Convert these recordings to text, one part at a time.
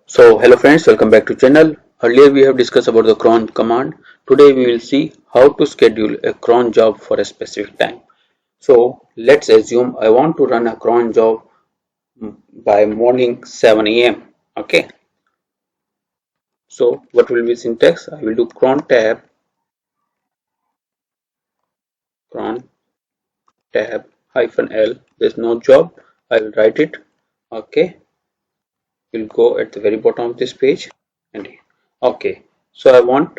So hello friends, welcome back to channel. Earlier we have discussed about the cron command. Today we will see how to schedule a cron job for a specific time. So let's assume I want to run a cron job by morning 7 a.m. Okay. So what will be syntax? I will do cron tab hyphen L. There's no job. I will write it. Okay. We'll go at the very bottom of this page and okay. So I want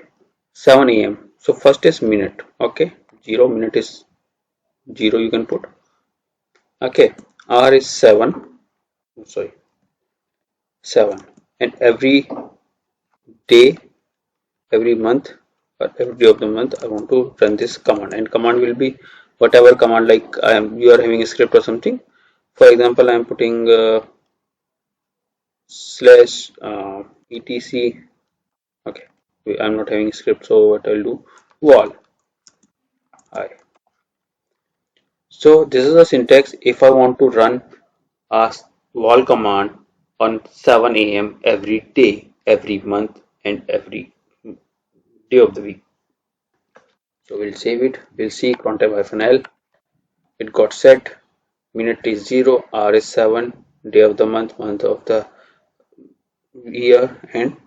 7 a.m. So first is minute. Okay. 0 minute is 0 you can put. Okay. R is 7. Sorry. 7. And every day, every month or every day of the month I want to run this command, and command will be whatever command, like you are having a script or something. For example, I am putting slash etc. Okay, I'm not having a script, so what I'll do, wall. Hi. So this is the syntax if I want to run a wall command on 7 a.m. every day, every month, and every day of the week. So we'll save it. We'll see crontab -l. It got set. Minute is 0, hour is 7, day of the month, month of the year, and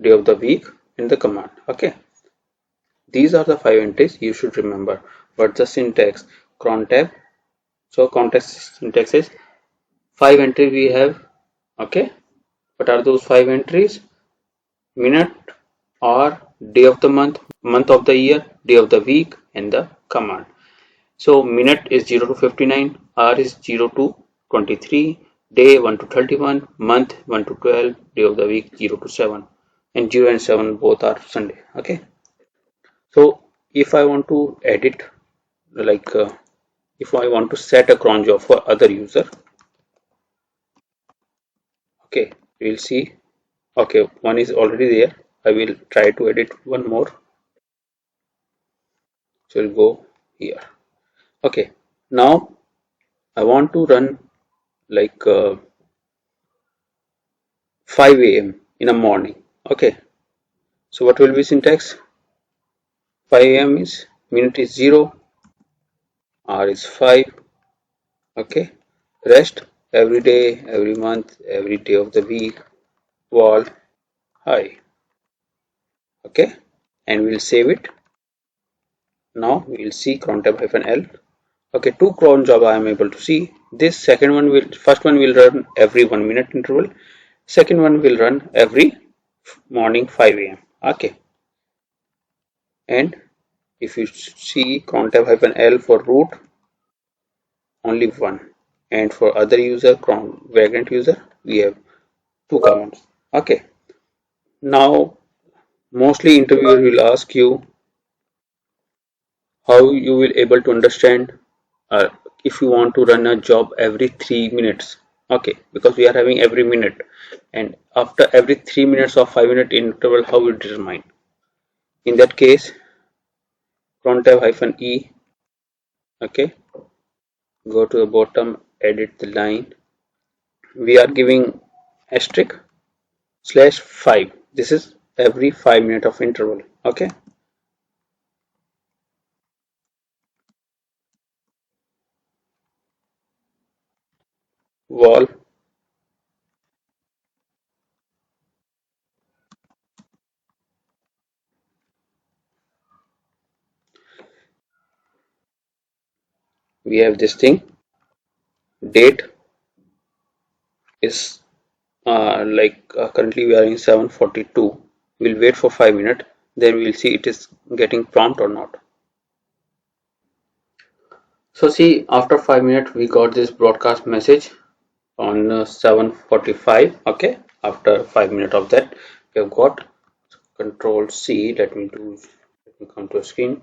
day of the week in the command. Okay. These are the 5 entries you should remember. But the syntax crontab. So context syntax is 5 entries we have. Okay. What are those 5 entries? Minute, hour, day of the month, month of the year, day of the week, and the command. So minute is 0 to 59, hour is 0 to 23, day 1 to 31, month 1 to 12, day of the week 0 to 7, and 0 and 7 both are Sunday. Okay. So if I want to edit, like if I want to set a cron job for other user, okay, we'll see. Okay, one is already there. I will try to edit one more. So we'll go here. Okay, now I want to run like 5 a.m. in the morning. Okay, so what will be syntax? 5 a.m. is minute is 0, hour is 5. Okay, rest every day, every month, every day of the week, wall, high. Okay, and we'll save it. Now we'll see crontab -l. Okay, two cron job I am able to see. This second one will, first one will run every 1 minute interval. Second one will run every morning 5 a.m. Okay, and if you see crontab -l for root, only one, and for other user, cron vagrant user, we have two commands. Okay, now mostly interviewer will ask you how you will able to understand uh, if you want to run a job every 3 minutes. Okay, because we are having every minute, and after every 3 minutes or 5 minute interval, how we determine? In that case, crontab -e. Okay, go to the bottom, edit the line. We are giving asterisk slash 5. This is every 5 minute of interval. Okay, wall, we have this thing, date is currently we are in 7:42. We'll wait for 5 minutes, then we'll see it is getting prompt or not. So see, after 5 minutes we got this broadcast message on 7:45. Okay, after 5 minutes of that we have got control C. Let me come to a screen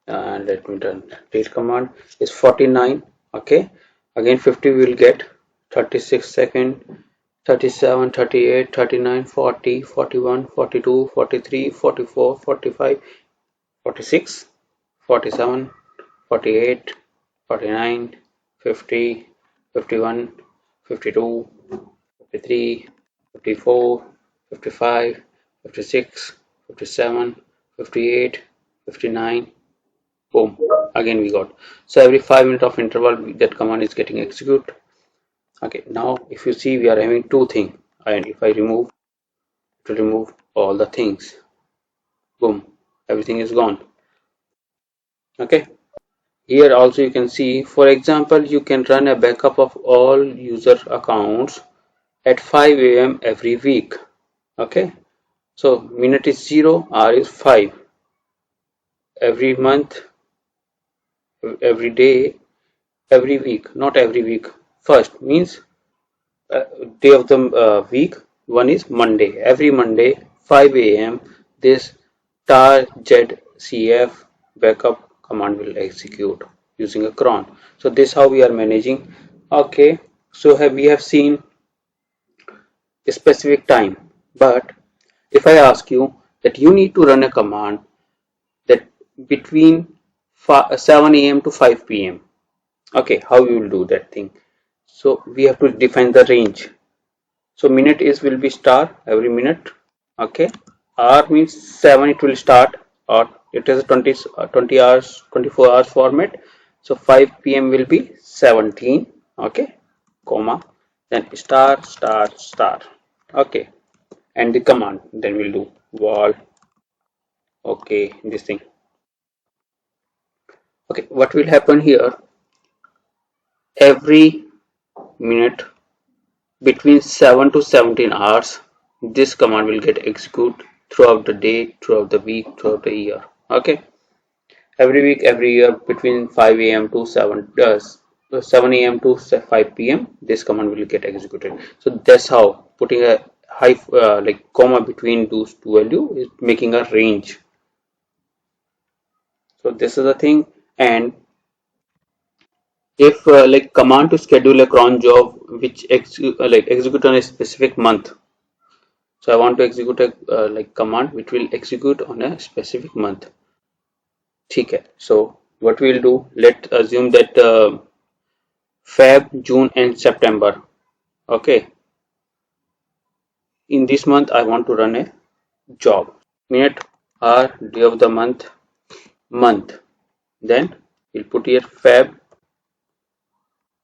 and let me run date command is 49. Okay, again 50 we will get 36 seconds, 37, 38, 39, 40, 41, 42, 43, 44, 45, 46, 47, 48, 49, 50, 51, 52, 53, 54, 55, 56, 57, 58, 59. Boom, again we got. So every 5 minutes of interval that command is getting executed. Okay, now if you see we are having two things, and if I remove to remove all the things, boom, everything is gone. Okay, here also you can see, for example, you can run a backup of all user accounts at 5 a.m. every week. Okay, so minute is 0, hour is 5. Every month, every day, every week, not every week. First means uh, day of the week, one is Monday. Every Monday 5 a.m. this tar-zcf backup command will execute using a cron. So this how we are managing. Okay, so we have seen a specific time, but if I ask you that you need to run a command that between 7 a.m. to 5 p.m. Okay, how you will do that thing? So we have to define the range. So minute is will be star every minute. Okay, hour means 7 it will start, or it is a 20 hours 24 hours format. So 5 p.m. will be 17. Okay, comma, then star star star. Okay, and the command then we'll do wall. Okay, this thing. Okay, what will happen here? Every minute between 7 to 17 hours, this command will get executed throughout the day, throughout the week, throughout the year. Okay, every week, every year between 5 a.m. to 7 a.m. to 5 p.m. this command will get executed. So that's how putting a high like comma between those two values is making a range. So this is the thing. And if like command to schedule a cron job which like execute on a specific month. So I want to execute a like command which will execute on a specific month. Okay. So what we'll do? Let's assume that Feb, June, and September. Okay. In this month, I want to run a job. Minute, hour, day of the month, month. Then we'll put here Feb,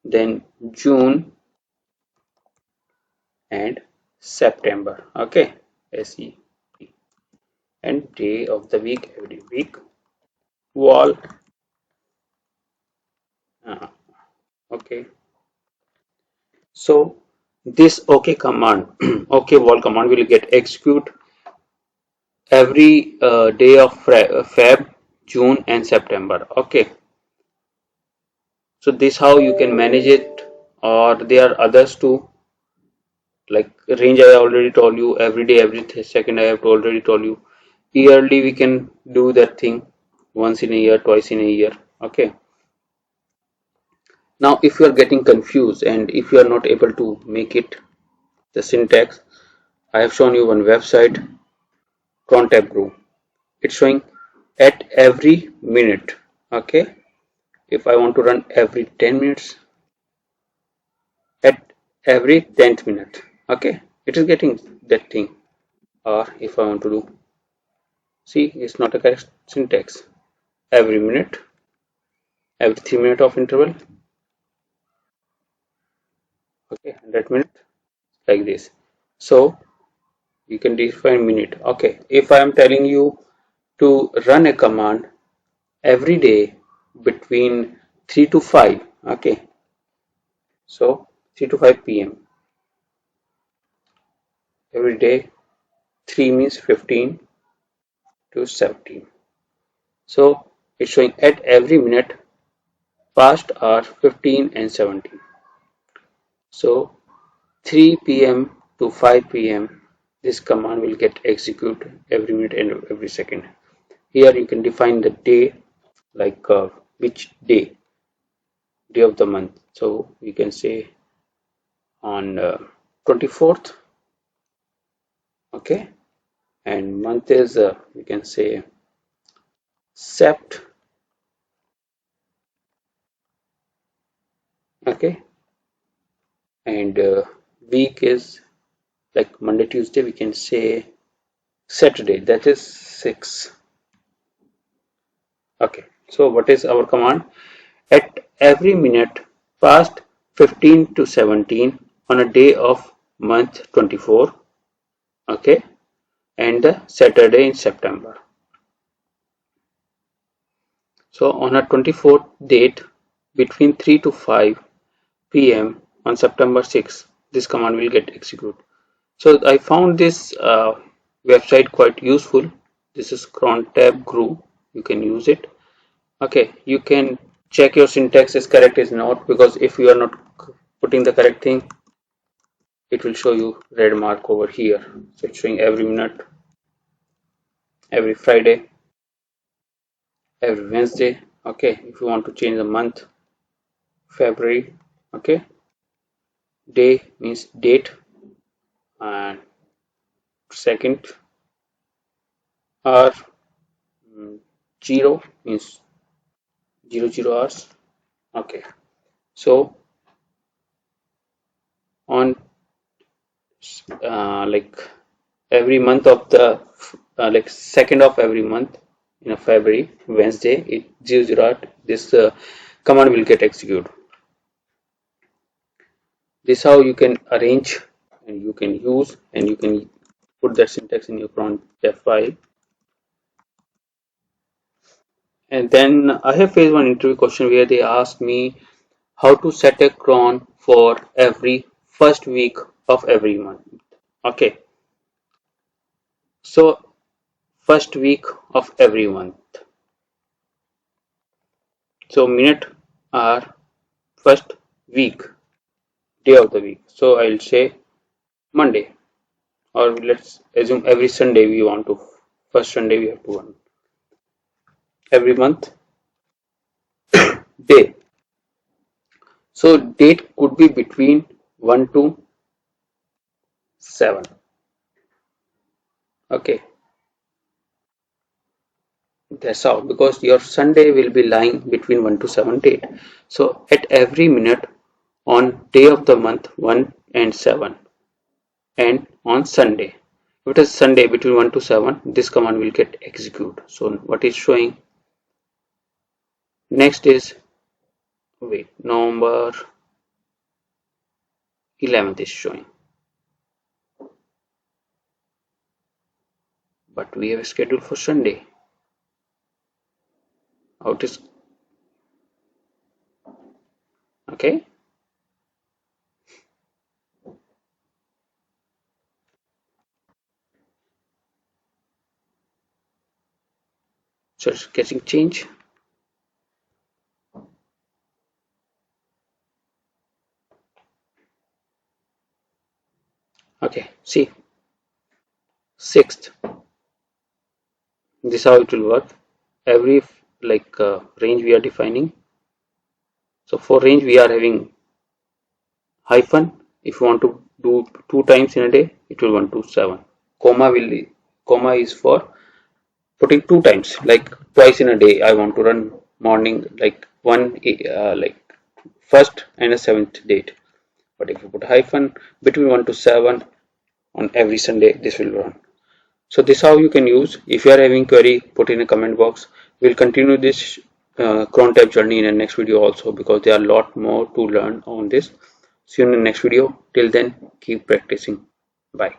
then June, and September. Okay. SE and day of the week every week. Wall. Okay. So this OK command, OK wall command will get execute every day of Feb, June, and September. Okay. So this how you can manage it, or there are others too. Like range, I already told you. Every day, every second, I have already told you. Yearly, we can do that thing once in a year, twice in a year. Okay. Now, if you are getting confused and if you are not able to make it the syntax, I have shown you one website, crontab group. It's showing at every minute. Okay, if I want to run every 10 minutes, at every 10th minute. Okay, it is getting that thing. Or if I want to do, see, it's not a correct syntax. Every minute, every 3 minute of interval. Okay, 100 minute, like this. So you can define minute. Okay, if I am telling you to run a command every day between 3 to 5. Okay, so 3 to 5 p.m. every day. 3 means 15 to 17. So it's showing at every minute past are 15 and 17. So 3 p.m. to 5 p.m. this command will get executed every minute and every second. Here you can define the day, like which day of the month. So we can say on 24th. Okay, and month is we can say sept. Okay, and week is like Monday, Tuesday, we can say Saturday, that is 6. Okay, so what is our command? At every minute past 15 to 17 on a day of month 24, okay, and the Saturday in September. So on a 24th date between 3 to 5 p.m. on September 6, this command will get executed. So I found this website quite useful. This is crontab group. You can use it. Okay, you can check your syntax is correct is not, because if you are not putting the correct thing, it will show you red mark over here. So it's showing every minute, every Friday, every Wednesday. Okay, if you want to change the month, February, okay, day means date, and second hour, 0 means 00 hours. Okay, so on like every month of the like second of every month in a February Wednesday, it 00 this command will get executed. This how you can arrange and you can use and you can put that syntax in your cron file. And then I have faced one interview question where they asked me how to set a cron for every first week of every month. Okay, so first week of every month. So minute are first week, day of the week. So I'll say Monday, or let's assume every Sunday we want to, first Sunday we have to run. Every month, day. So date could be between 1 to 7. Okay, that's how, because your Sunday will be lying between 1 to 7 date. So at every minute on day of the month 1 and 7, and on Sunday. If it is Sunday between 1 to 7, this command will get executed. So what is showing next is, wait, November 11th is showing, but we have a schedule for Sunday. How it is? Okay, so it's getting change. Okay, see, 6th. This is how it will work. Every like range we are defining. So for range we are having hyphen. If you want to do 2 times in a day, it will 1 to 7. Comma is for putting 2 times, like twice in a day. I want to run morning, like like first and a 7th date. But if you put hyphen between 1 to 7 on every Sunday, this will run. So this is how you can use. If you are having query, put in a comment box. We'll continue this cron tab journey in the next video also, because there are a lot more to learn on this. See you in the next video. Till then, keep practicing. Bye.